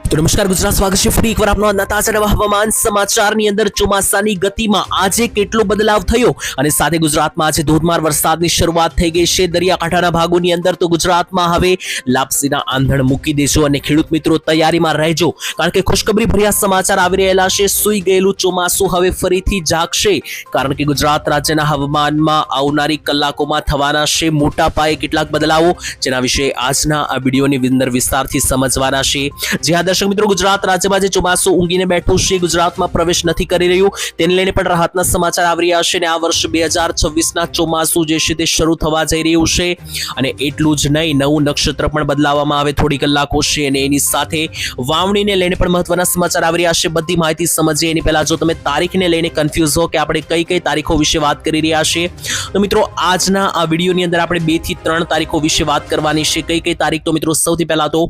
તો નમસ્કાર ગુજરાત, સ્વાગત છે ફરી એકવાર આપનો તાજા નવા હવામાન સમાચારની અંદર. ચોમાસાની ગતિમાં આજે કેટલો બદલાવ થયો અને સાથે ગુજરાતમાં આજે ધોધમાર વરસાદની શરૂઆત થઈ ગઈ છે. દરિયાકાંઠાના ભાગોની અંદર તો ગુજરાતમાં હવે લાપસીના આંધણ મૂકી દેજો અને ખેડૂત મિત્રો તૈયારીમાં રહેજો, કારણ કે ખુશખબરી ભર્યા સમાચાર આવી રહેલા છે. સૂઈ ગયેલું ચોમાસું હવે ફરીથી જાગશે, કારણ કે ગુજરાત રાજ્યના હવામાનમાં આવનારી કલાકોમાં થવાના છે મોટા પાયે કેટલાક બદલાવો, જેના વિશે આજના આ વિડીયોની અંદર વિસ્તારથી સમજવાના છે. જ્યાં દર્શક મિત્રો, ગુજરાત રાજ્યમાં જે ચોમાસું ઊંઘીને બેઠું છે, ગુજરાતમાં પ્રવેશ નથી કરી રહ્યું, તેને લઈને પણ રાહતના સમાચાર આવી રહ્યા છે. અને આ વર્ષ 2026ના ચોમાસું જે છે તે શરૂ થવા જઈ રહ્યું છે. અને એટલું જ નહીં, નવું નક્ષત્ર પણ બદલાવવામાં આવે થોડી કલાકો છે, અને એની સાથે વાવણીને લઈને પણ મહત્વના સમાચાર આવી રહ્યા છે. બધી માહિતી સમજીએ એની પહેલા જો તમે તારીખને લઈને કન્ફ્યુઝ હો કે આપણે કઈ કઈ તારીખો વિશે વાત કરી રહ્યા છીએ, તો મિત્રો આજના આ વિડીયોની અંદર આપણે 2 થી 3 તારીખો વિશે વાત કરવાની છે. કઈ કઈ તારીખ? તો મિત્રો સૌથી પહેલા તો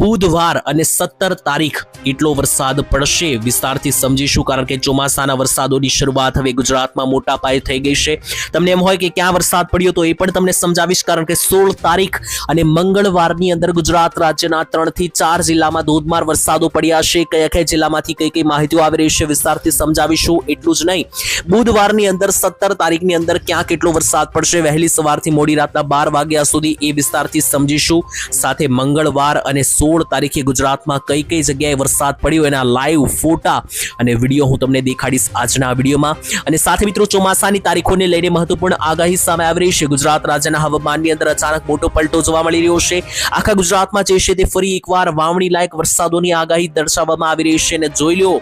બુધવાર અને 17 તારીખ કેટલો વરસાદ પડશે વિસ્તારથી સમજીશું, કારણ કે ચોમાસાના વરસાદોની શરૂઆત હવે ગુજરાતમાં મોટા પાયે થઈ ગઈ છે. તમને એમ હોય કે ક્યાં વરસાદ પડ્યો, તો એ પણ તમને સમજાવીશ, કારણ કે 16 તારીખ અને મંગળવારની અંદર ગુજરાત રાજ્યના 3 થી 4 જિલ્લામાં ધોધમાર વરસાદો પડ્યા છે. કયા કયા જિલ્લામાંથી કઈ કઈ માહિતીઓ આવી રહી છે વિસ્તારથી સમજાવીશું. એટલું જ નહીં, બુધવારની અંદર 17 તારીખની અંદર ક્યાં કેટલો વરસાદ પડશે વહેલી સવારથી મોડી રાતના 12 વાગ્યા સુધી, એ વિસ્તારથી સમજીશું. સાથે મંગળવાર અને 16 તારીખે ગુજરાતમાં કઈ કઈ જગ્યાએ વરસાદ પડ્યો એના લાઈવ ફોટા અને વિડીયો હું તમને દેખાડીશ આજના વિડીયોમાં. અને સાથે મિત્રો, ચોમાસાની તારીખોને લઈને મહત્વપૂર્ણ આગાહી સામે આવી રહી છે. ગુજરાત રાજ્યના હવામાનની અંદર અચાનક મોટો પલટો જોવા મળી રહ્યો છે. આખા ગુજરાતમાં જે છે તે ફરી એકવાર વાવણી લાયક વરસાદોની આગાહી દર્શાવવામાં આવી રહી છે. અને જોઈ લો,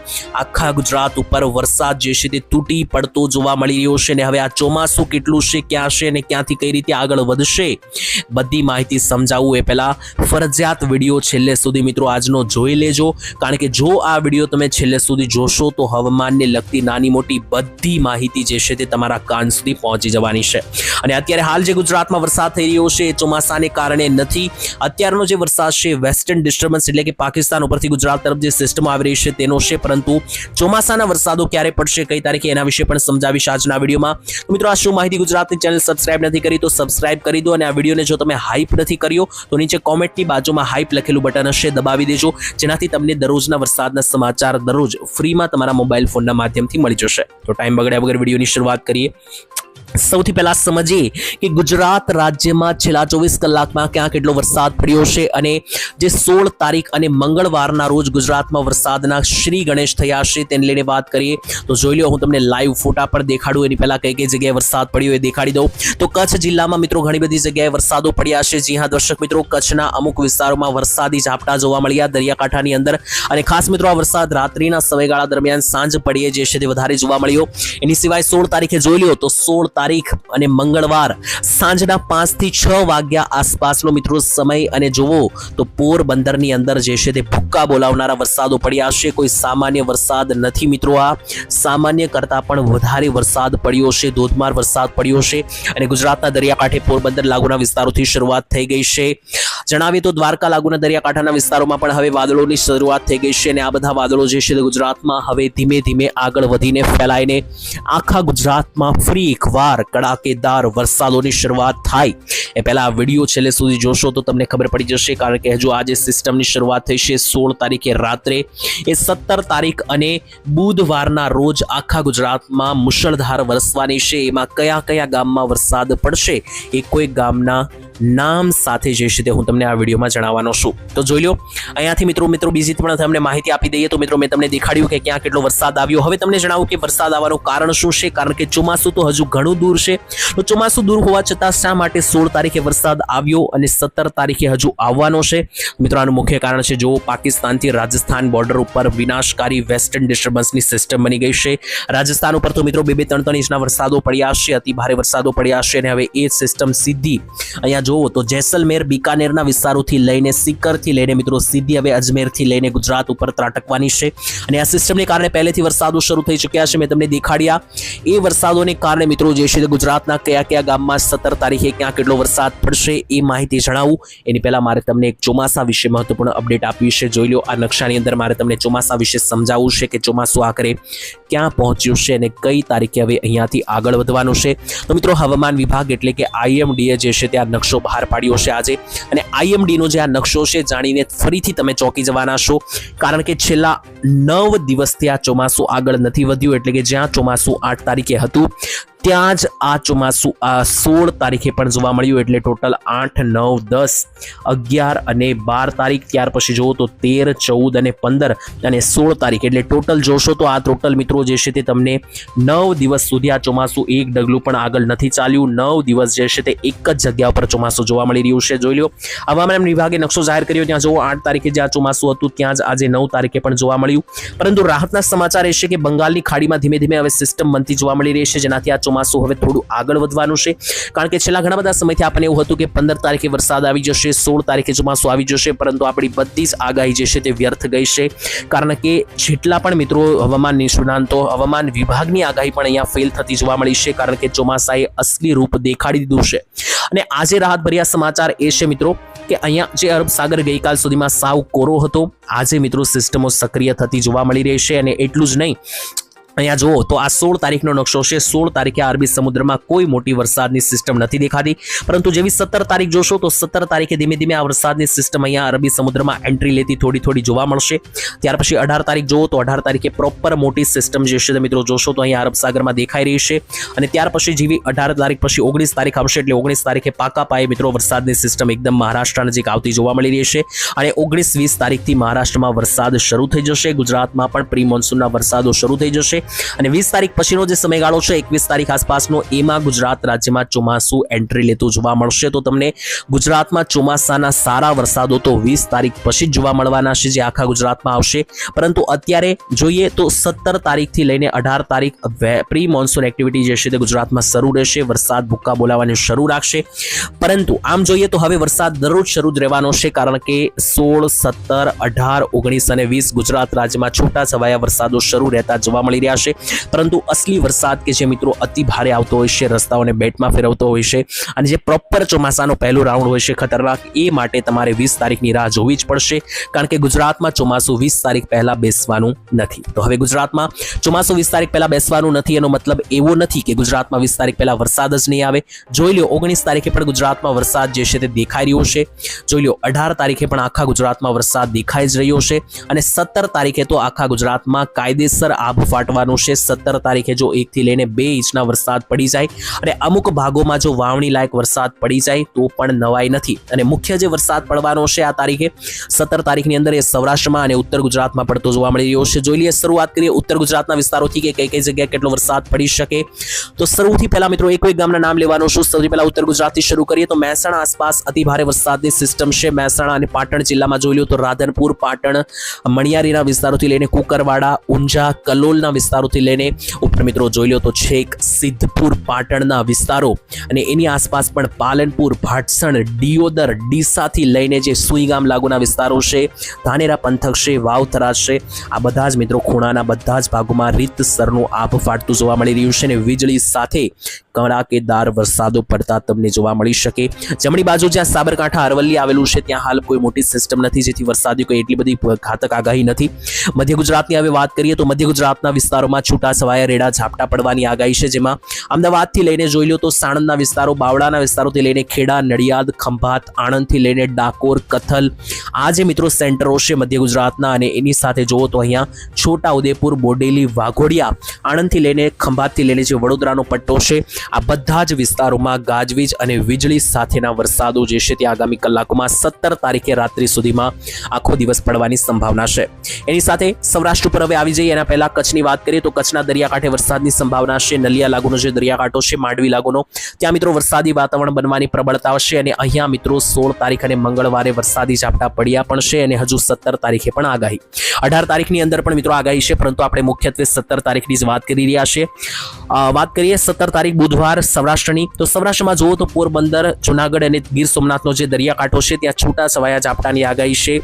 આખા ગુજરાત ઉપર વરસાદ જે છે તે તૂટી પડતો જોવા મળી રહ્યો છે. અને હવે આ ચોમાસું કેટલું છે, ક્યાં છે અને ક્યાંથી કઈ રીતે આગળ વધશે, બધી માહિતી સમજાવવું એ પહેલા ફરજિયાત વિડીયો છેલ્લે સુધી મિત્રો આજનો જોઈ લેજો, કારણ કે જો આ વિડીયો તમે છેલ્લે સુધી જોશો તો હવામાનને લગતી નાની મોટી બધી માહિતી જે છે તે તમારા કાન સુધી પહોંચી જવાની છે. અને અત્યારે હાલ જે ગુજરાતમાં વરસાદ થઈ રહ્યો છે એ ચોમાસાને કારણે નથી. અત્યારનો જે વરસાદ છે વેસ્ટર્ન ડિસ્ટર્બન્સ એટલે કે પાકિસ્તાન ઉપરથી ગુજરાત તરફ જે સિસ્ટમ આવી રહી છે તેનો છે, પરંતુ ચોમાસાના વરસાદો ક્યારે પડશે, કઈ તારીખે, એના વિશે પણ સમજાવીશ આજના વિડીયોમાં. મિત્રો, આ શું માહિતી ગુજરાતની ચેનલ સબસ્ક્રાઇબ નથી કરી તો સબસ્ક્રાઇબ કરી દો, અને આ વિડીયોને જો તમે હાઈપ નથી કર્યો તો નીચે કોમેન્ટની બાજુમાં હાઈપ લખેલું બટન હશે, દબાવી દેજો, જેનાથી તમને દરરોજના વરસાદના સમાચાર દરરોજ ફ્રીમાં તમારા મોબાઈલ ફોનના માધ્યમથી મળી જશે. તો ટાઈમ બગડ્યા વગર વિડીયોની શરૂઆત કરીએ. સૌથી પહેલા સમજીએ કે ગુજરાત રાજ્યમાં છેલ્લા 24 કલાકમાં ક્યાં કેટલો વરસાદ પડ્યો છે. અને જે 16 તારીખ અને મંગળવારના રોજ ગુજરાતમાં વરસાદના શ્રી ગણેશ થયા છે તેને લઈને વાત કરીએ તો જોઈ લો, હું તમને લાઈવ ફોટા પર દેખાડું એની પહેલા કઈ કઈ જગ્યાએ વરસાદ પડ્યો એ દેખાડી દઉં. તો કચ્છ જિલ્લામાં મિત્રો ઘણી બધી જગ્યાએ વરસાદો પડ્યા છે. જી હા દર્શક મિત્રો, કચ્છના અમુક વિસ્તારોમાં વરસાદી ઝાપટા જોવા મળ્યા દરિયાકાંઠાની અંદર. અને ખાસ મિત્રો, આ વરસાદ રાત્રિના સમયગાળા દરમિયાન સાંજ પડીએ જે છે તે વધારે જોવા મળ્યો. એની સિવાય 16 તારીખે જોઈ લો તો 16 તારીખ અને મંગળવાર સાંજના 5 થી 6 વાગ્યા આસપાસનો મિત્રો સમય, અને જોવો તો પોરબંદરની અંદર જે છે તે ભૂક્કા બોલાવનારા વરસાદો પડ્યા છે. કોઈ સામાન્ય વરસાદ નથી મિત્રો, આ સામાન્ય કરતા પણ વધારે વરસાદ પડ્યો છે, ધોધમાર વરસાદ પડ્યો છે. અને ગુજરાતના દરિયાકાંઠે પોરબંદર લાગુના વિસ્તારોથી શરૂઆત થઈ ગઈ છે. જણાવીએ તો દ્વારકા લાગુના દરિયાકાંઠાના વિસ્તારોમાં પણ હવે વાદળોની શરૂઆત થઈ ગઈ છે. અને આ બધા વાદળો જે છે તે ગુજરાતમાં હવે ધીમે ધીમે આગળ વધીને ફેલાઈને આખા ગુજરાતમાં ફરી એકવાર કડાકેદાર વરસાદોની શરૂઆત થાય એ પહેલા આ વિડીયો છેલ્લે સુધી જોશો તો તમને ખબર પડી જશે, કારણ કે હજુ આજે સિસ્ટમની શરૂઆત થઈ છે 16 તારીખે રાત્રે. એ 17 તારીખ અને બુધવારના રોજ આખા ગુજરાતમાં મુશળધાર વરસવાની છે. એમાં કયા કયા ગામમાં વરસાદ પડશે એ કોઈ ગામના નામ સાથે જે છે તે હું તમને આ વિડીયોમાં જણાવવાનો છું. તો જોઈ લો, અહીંયાથી મિત્રો બીજી પણ તમને માહિતી આપી દઈએ. તો મિત્રો, મેં તમને દેખાડ્યું કે ક્યાં કેટલો વરસાદ આવ્યો. હવે તમને જણાવું કે વરસાદ આવવાનું કારણ શું છે, કારણ કે ચોમાસું તો હજુ ઘણું દૂર છે. તો ચોમાસું દૂર હોવા છતાં શા માટે 16 તારીખે વરસાદ આવ્યો અને 17 તારીખે હજુ આવવાનો છે? મિત્રો, આનું મુખ્ય કારણ છે, જો પાકિસ્તાનથી રાજસ્થાન બોર્ડર ઉપર વિનાશકારી વેસ્ટર્ન ડિસ્ટર્બન્સની સિસ્ટમ બની ગઈ છે. રાજસ્થાન ઉપર તો મિત્રો 2-3 ઇંચના વરસાદો પડ્યા છે, અતિ ભારે વરસાદો પડ્યા છે. અને હવે એ સિસ્ટમ સીધી અહીંયા જોવો તો જેસલમેર બીકાનેરના વિસ્તારોથી લઈને સિકરથી લઈને મિત્રો સીધી હવે અજમેરથી લઈને ગુજરાત ઉપર ત્રાટકવાની છે. અને આ સિસ્ટમને કારણે પહેલેથી વરસાદો શરૂ થઈ ચૂક્યા છે, મેં તમને દેખાડ્યા. એ વરસાદોને કારણે મિત્રો જે જે છે તે ગુજરાતના કયા કયા ગામમાં 17 તારીખે ક્યાં કેટલો વરસાદ પડશે એ માહિતી જણાવું એની પહેલા મારે તમને એક ચોમાસા વિશે મહત્વપૂર્ણ અપડેટ આપવી છે. જોઈ લો, આ નકશાની અંદર મારે તમને ચોમાસા વિશે સમજાવવું છે કે ચોમાસું આખરે ક્યાં પહોંચ્યું છે અને કઈ તારીખે હવે અહીંયાથી આગળ વધવાનું છે. તો મિત્રો, હવામાન વિભાગ એટલે કે IMDએ જે છે તે આ નકશો બહાર પાડ્યો છે આજે, અને IMDનો જે આ નકશો છે જાણીને ફરીથી તમે ચોંકી જવાના છો, કારણ કે છેલ્લા 9 દિવસથી આ ચોમાસું આગળ નથી વધ્યું. એટલે કે જ્યાં ચોમાસું 8 તારીખે હતું ત્યાં જ આ ચોમાસું 16 તારીખે પણ જોવા મળ્યું. એટલે ટોટલ 8, 9, 10, 11 અને 12 તારીખ, ત્યાર પછી જુઓ તો 13, 14 અને 15 અને 16 તારીખ, એટલે ટોટલ જોશો તો આ ટોટલ મિત્રો જે છે તે તમને 9 દિવસ સુધી આ ચોમાસું એક ડગલું પણ આગળ નથી ચાલ્યું. 9 દિવસ જે છે તે એક જ જગ્યા પર ચોમાસું જોવા મળી રહ્યું છે. જોઈ લો, હવામાન વિભાગે નકશો જાહેર કર્યો, ત્યાં જુઓ 8 તારીખે જ્યાં ચોમાસું હતું ત્યાં જ આજે 9 તારીખે પણ જોવા મળ્યું. પરંતુ રાહતના સમાચાર એ છે કે બંગાળની ખાડીમાં ધીમે ધીમે હવે સિસ્ટમ બનતી જોવા મળી રહી છે, જેનાથી આ ચોમાસું હવે થોડું આગળ વધવાનું છે. કારણ કે છેલ્લા ઘણા બધા સમયથી આપણને એવું હતું કે 15 તારીખે વરસાદ આવી જશે, 16 તારીખે ચોમાસું આવી જશે, પરંતુ આપણી બધી જ આગાહી જે છે તે વ્યર્થ ગઈ છે. કારણ કે જેટલા પણ મિત્રો હવામાન નિષ્ણાંતો, હવામાન વિભાગની આગાહી પણ અહીંયા ફેલ થતી જોવા મળી છે, કારણ કે ચોમાસાએ અસલી રૂપ દેખાડી દીધું છે. અને આજે રાહતભર્યા સમાચાર એ છે મિત્રો કે અહીંયા જે અરબ સાગર ગઈકાલ સુધીમાં સાવ કોરો હતો, આજે મિત્રો સિસ્ટમો સક્રિય થતી જોવા મળી રહી છે. અને એટલું જ નહીં, અહીંયા જુઓ તો આ 16 તારીખનો નકશો છે. 16 તારીખે અરબી સમુદ્રમાં કોઈ મોટી વરસાદની સિસ્ટમ નથી દેખાતી, પરંતુ જેવી 17 તારીખ જોશો તો 17 તારીખે ધીમે ધીમે આ વરસાદની સિસ્ટમ અહીંયા અરબી સમુદ્રમાં એન્ટ્રી લેતી થોડી જોવા મળશે. ત્યાર પછી 18 તારીખ જુઓ તો 18 તારીખે પ્રોપર મોટી સિસ્ટમ જે છે મિત્રો જોશો તો અહીંયા અરબ સાગરમાં દેખાઈ રહી છે. અને ત્યાર પછી જેવી 18 તારીખ પછી 19 તારીખ આવશે, એટલે 19 તારીખે પાકા પાયે મિત્રો વરસાદની સિસ્ટમ એકદમ મહારાષ્ટ્ર નજીક આવતી જોવા મળી રહી છે. અને 19-20 તારીખથી મહારાષ્ટ્રમાં વરસાદ શરૂ થઈ જશે. ગુજરાતમાં પણ પ્રી મોન્સૂનના વરસાદો શરૂ થઈ જશે. અને 20 તારીખ પછીનો જે સમયગાળો છે 21 તારીખ આસપાસનો, એમાં ગુજરાત રાજ્યમાં ચોમાસું એન્ટ્રી લેતું જોવા મળશે. તો તમને ગુજરાતમાં ચોમાસાના સારા વરસાદો તો 20 તારીખ પછી જ જોવા મળવાના છે, જે આખા ગુજરાતમાં આવશે. પરંતુ અત્યારે જોઈએ તો 17 તારીખથી લઈને 18 તારીખ પ્રી મોન્સૂન એક્ટિવિટી જે છે તે ગુજરાતમાં શરૂ રહેશે. વરસાદ ભૂક્કા બોલાવવાનું શરૂ રાખશે. પરંતુ આમ જોઈએ તો હવે વરસાદ દરરોજ શરૂ જ રહેવાનો છે, કારણ કે 16, 17, 18, 19 અને 20 ગુજરાત રાજ્યમાં છૂટા છવાયા વરસાદો શરૂ રહેતા જોવા મળી રહ્યા છે. પરંતુ અસલી વરસાદ કે જે મિત્રો અતિ ભારે આવતો હોય છે, રસ્તાઓને બેટમાં ફેરવતો હોય છે, અને જે પ્રોપર ચોમાસાનો પહેલો રાઉન્ડ હોય છે ખતરનાક, એ માટે તમારે 20 તારીખની રાહ જોવી જ પડશે. કારણ કે ગુજરાતમાં ચોમાસું 20 તારીખ પહેલા બેસવાનું નથી. તો હવે ગુજરાતમાં ચોમાસું 20 તારીખ પહેલા બેસવાનું નથી, એનો મતલબ એવો નથી કે ગુજરાતમાં 20 તારીખ પહેલા વરસાદ જ નહીં આવે. જોઈ લો, 19 તારીખે પણ ગુજરાતમાં વરસાદ જે છે તે દેખાઈ રહ્યો છે. જોઈ લો, 18 તારીખે પણ આખા ગુજરાતમાં વરસાદ દેખાઈ જ રહ્યો છે. અને 17 તારીખે તો આખા ગુજરાતમાં કાયદેસર આભ ફાટવાનું છે. 17 તારીખે જો 1 થી લઈને 2 ઇંચના વરસાદ પડી જાય, અને અમુક ભાગોમાં જો વાવણી લાયક વરસાદ પડી જાય તો પણ નવાઈ નથી. અને મુખ્ય જે વરસાદ પડવાનો છે આ તારીખે 17 તારીખની અંદર એ સૌરાષ્ટ્રમાં અને ઉત્તર ગુજરાતમાં પડતો જોવા મળી રહ્યો છે. જોઈ લઈએ, શરૂઆત કરીએ ઉત્તર ગુજરાતના વિસ્તારોથી કે કઈ કઈ જગ્યાએ કેટલો વરસાદ પડી શકે. તો સૌથી પહેલા મિત્રો એક ગામના નામ લેવાનું છું. સૌથી પહેલા ઉત્તર ગુજરાતથી શરૂ કરીએ તો મહેસાણા આસપાસ અતિ ભારે વરસાદની સિસ્ટમ છે. મહેસાણા અને પાટણ જિલ્લામાં જોઈ લો તો રાધનપુર, પાટણ, મણિયારીના વિસ્તારોથી લઈને કુકરવાડા, ઊંઝા, કલોલના વિસ્તારોથી લઈને ઉપર મિત્રો જોઈ લો તો છેક સિદ્ધપુર પાટણના વિસ્તારો, અને એની આસપાસ પણ પાલનપુર, ભાટસણ, દિયોદર, ડીસાથી લઈને જે સુઈગામ લાગુના વિસ્તારો છે, ધાનેરા પંથક છે, વાવથરા છે, આ બધા જ મિત્રો ખૂણાના બધા જ ભાગોમાં રીતસરનું આભ ફાટતું જોવા મળી રહ્યું છે. અને વીજળી સાથે કડાકેદાર વરસાદો પડતા તમને જોવા મળી શકે. જમણી બાજુ જ્યાં સાબરકાંઠા, અરવલ્લી આવેલું છે ત્યાં હાલ કોઈ મોટી સિસ્ટમ નથી, જેથી વરસાદી કોઈ એટલી બધી ઘાતક આગાહી નથી. મધ્ય ગુજરાતની હવે વાત કરીએ તો મધ્ય ગુજરાતના વિસ્તારોમાં છૂટા છવાયા રેડા ઝાપટા પડવાની આગાહી છે, જેમાં અમદાવાદથી લઈને જોઈ લો તો સાણંદના વિસ્તારો, બાવળાના વિસ્તારોથી લઈને ખેડા, નડિયાદ, ખંભાત, આણંદથી લઈને ડાકોર, કથલ, આ જે મિત્રો સેન્ટરો છે મધ્ય ગુજરાતના. અને એની સાથે જુઓ તો અહીંયા છોટા ઉદેપુર, બોડેલી, વાઘોડિયા, આણંદથી લઈને ખંભાતથી લઈને જે વડોદરાનો પટ્ટો છે, આ બધા જ વિસ્તારોમાં ગાજવીજ અને વીજળી સાથેના વરસાદો જે છે તે આગામી કલાકોમાં 17 તારીખે રાત્રિ સુધીમાં આખો દિવસ પડવાની સંભાવના છે. એની સાથે સૌરાષ્ટ્ર ઉપર હવે આવી જઈએ. એના પહેલા કચ્છની વાત કરીએ તો કચ્છના દરિયાકાંઠે વરસાદની સંભાવના છે. નલિયા લાગુનો જે દરિયાકાંઠો છે, માંડવી લાગુનો, ત્યાં મિત્રો વરસાદી વાતાવરણ બનવાની પ્રબળતા હશે. અને અહીંયા મિત્રો 16 તારીખ અને મંગળવારે વરસાદી ઝાપટા પડ્યા પણ છે, અને હજુ 17 તારીખે પણ આગાહી. 18 તારીખની અંદર પણ મિત્રો આગાહી છે, પરંતુ આપણે મુખ્યત્વે 17 તારીખની જ વાત કરી રહ્યા છીએ. વાત કરીએ 17 તારીખ બુધવાર સૌરાષ્ટ્રની, તો સૌરાષ્ટ્રમાં જુઓ તો પોરબંદર, જુનાગઢ અને ગીર સોમનાથનો જે દરિયાકાંઠો છે ત્યાં છૂટા છવાયા ઝાપટાની આગાહી છે.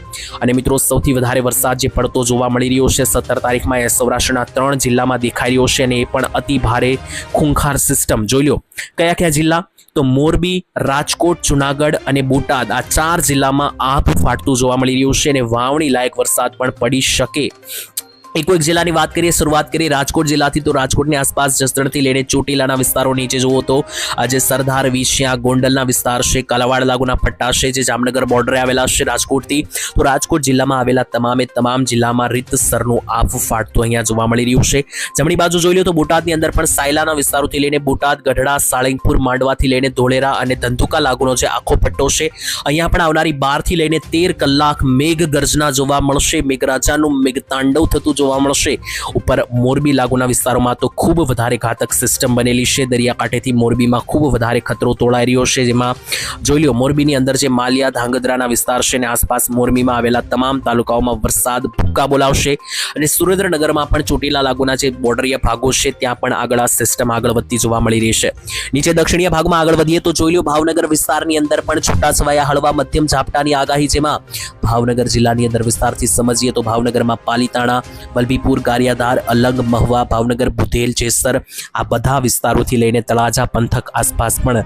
અને મિત્રો સૌથી વધારે વરસાદ જે પડતો જોવા મળી રહ્યો છે 17 તારીખમાં એ સૌરાષ્ટ્રના 3 3 જિલ્લામાં દેખાઈ રહ્યો છે અને એ પણ અતિ ભારે ખૂંખાર સિસ્ટમ. જોઈ લો કયા કયા જિલ્લા, તો મોરબી, રાજકોટ, જુનાગઢ અને બોટાદ આ 4 જિલ્લામાં આભ ફાટતું જોવા મળી રહ્યું છે અને વાવણી લાયક વરસાદ પણ પડી શકે. એક જિલ્લાની વાત કરીએ, શરૂઆત કરીએ રાજકોટ જિલ્લાથી. તો રાજકોટની આસપાસ જસદણથી લઈને ચોટીલાના વિસ્તારો નીચે જુઓ તો આજે સરદાર, વિછિયા, ગોંડલના વિસ્તાર છે, કાલાવાડ લાગુના પટ્ટા છે જે જામનગર બોર્ડરે આવેલા છે રાજકોટથી. તો રાજકોટ જિલ્લામાં આવેલા તમામ જિલ્લામાં રીતસરનું આભ ફાટતું અહીંયા જોવા મળી રહ્યું છે. જમણી બાજુ જોઈ લો તો બોટાદની અંદર પણ સાયલાના વિસ્તારોથી લઈને બોટાદ, ગઢડા, સાળંગપુર, માંડવાથી લઈને ધોળેરા અને ધંધુકા લાગુનો જે આખો પટ્ટો છે અહીંયા પણ આવનારી 12 થી લઈને 13 કલાક મેઘ ગર્જના જોવા મળશે. મેઘરાજાનું મેઘતાંડવ થતું જોવા મળશે. ઉપર મોરબી લાગુના વિસ્તારોમાં તો ખૂબ વધારે ઘાતક સિસ્ટમ બનેલી છે. દરિયાકાંઠેથી મોરબીમાં ખૂબ વધારે ખતરો તોળાઈ રહ્યો છે, જેમાં જોઈ લો મોરબીની અંદર જે માલિયા, ધાંગધ્રાના વિસ્તાર છે અને આસપાસ મોરબીમાં આવેલા તમામ તાલુકાઓમાં વરસાદ ભૂક્કા બોલાવશે. અને સુરેન્દ્રનગરમાં પણ ચોટીલા લાગુના જે બોર્ડરીય ભાગો છે ત્યાં પણ આગળ આ સિસ્ટમ આગળ વધતી જોવા મળી રહી છે. નીચે દક્ષિણીય ભાગમાં આગળ વધીએ તો જોઈ લો ભાવનગર વિસ્તારની અંદર પણ છૂટાછવાયા હળવા મધ્યમ ઝાપટાની આગાહી, જેમાં ભાવનગર જિલ્લાની અંદર વિસ્તારથી સમજીએ તો ભાવનગરમાં પાલીતાણા, વલભીપુર, ગારિયાધાર, અલંગ, મહુવા, ભાવનગર, બુધેલ, જેસર આ બધા વિસ્તારોથી લઈને તળાજા પંથક આસપાસ પણ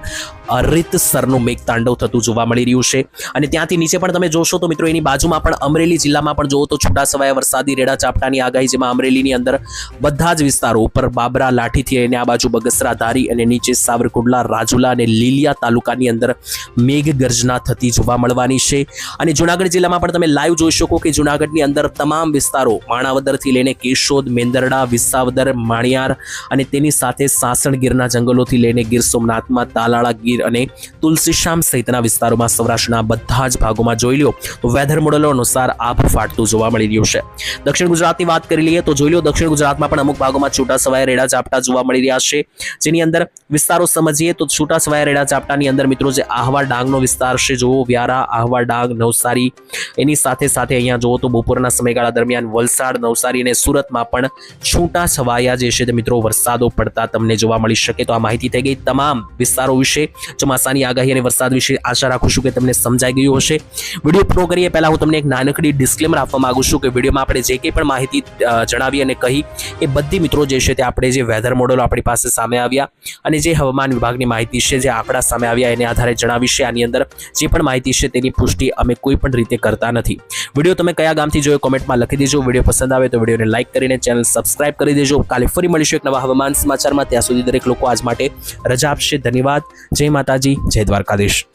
રીતસરનું મેઘતાંડવ થતું જોવા મળી રહ્યું છે. અને ત્યાંથી નીચે પણ તમે જોશો તો મિત્રો એની બાજુમાં પણ અમરેલી જિલ્લામાં પણ જોવો તો છૂટાછવાયા વરસાદી રેડા ચાપટાની આગાહી, જેમાં અમરેલીની અંદર બધા જ વિસ્તારો ઉપર બાબરા, લાઠીથી લઈને આ બાજુ બગસરા, ધારી અને નીચે સાવરકુંડલા, રાજુલા અને લીલિયા તાલુકાની અંદર મેઘ ગર્જના થતી જોવા મળવાની છે. અને જુનાગઢ જિલ્લામાં પણ તમે લાઈવ જોઈ શકો કે જુનાગઢની અંદર તમામ વિસ્તારો માણાવદરથી લઈને કેશોદ, મેંદરડા, વિસાવદર, માણિયાર અને તેની સાથે સાસણગીરના જંગલોથી લઈને ગીર સોમનાથમાં તાલાળા ગીર અને તુલસીશ્યામ સહિતના વિસ્તારોમાં સૌરાષ્ટ્રના બધા જ ભાગોમાં જોઈ લો તો વેધર મોડેલો અનુસાર આભ ફાટતું જોવા મળી રહ્યું છે. દક્ષિણ ગુજરાતની વાત કરી લઈએ તો જોઈ લો દક્ષિણ ગુજરાતમાં પણ અમુક ભાગોમાં છૂટાછવાયા રેડા ઝાપટા જોવા મળી રહ્યા છે, જેની અંદર વિસ્તારો સમજીએ તો છૂટાછવાયા રેડા ઝાપટાની અંદર મિત્રો જે આહવા ડાંગનો વિસ્તાર છે, જોવો વ્યારા, આહવા ડાંગ, નવસારી, એની સાથે સાથે અહીંયા જોવો તો બપોરના સમયગાળા દરમિયાન વલસાડ, નવસારી અને સુરતમાં પણ છૂટાછવાયા જે છે તે મિત્રો વરસાદો પડતા તમને જોવા મળી શકે. તો આ માહિતી થઈ ગઈ તમામ વિસ્તારો વિશે, ચોમાસાની આગાહી અને વરસાદ વિશે. આશા રાખું છું કે તમને સમજાઈ ગયું હશે. વિડીયો પૂરો કરીએ પહેલા હું તમને એક નાનકડી ડિસ્ક્લેમર આપવા માંગુ છું કે વિડીયોમાં આપણે જે કંઈ પણ માહિતી જણાવી અને કહી એ બધી મિત્રો જે છે તે આપણે જે વેધર મોડેલો આપણી પાસે સામે આવ્યા અને જે હવામાન વિભાગની માહિતી છે, જે આંકડા સામે આવ્યા એને આધારે જણાવી છે. આની અંદર જે પણ માહિતી છે તેની પુષ્ટિ અમે કોઈ પણ રીતે કરતા નથી. વિડીયો તમે કયા ગામથી જોયો કોમેન્ટમાં લખી દેજો. વિડીયો પસંદ આવે તો વિડીયોને લાઇક કરીને ચેનલ સબસ્ક્રાઇબ કરી દેજો. કાલે ફરી મળીશું એક નવા હવામાન સમાચારમાં. ત્યાં સુધી દરેક લોકો આજ માટે રજા આપશે. ધન્યવાદ. જય માતાજી, જય દ્વારકાધીશ.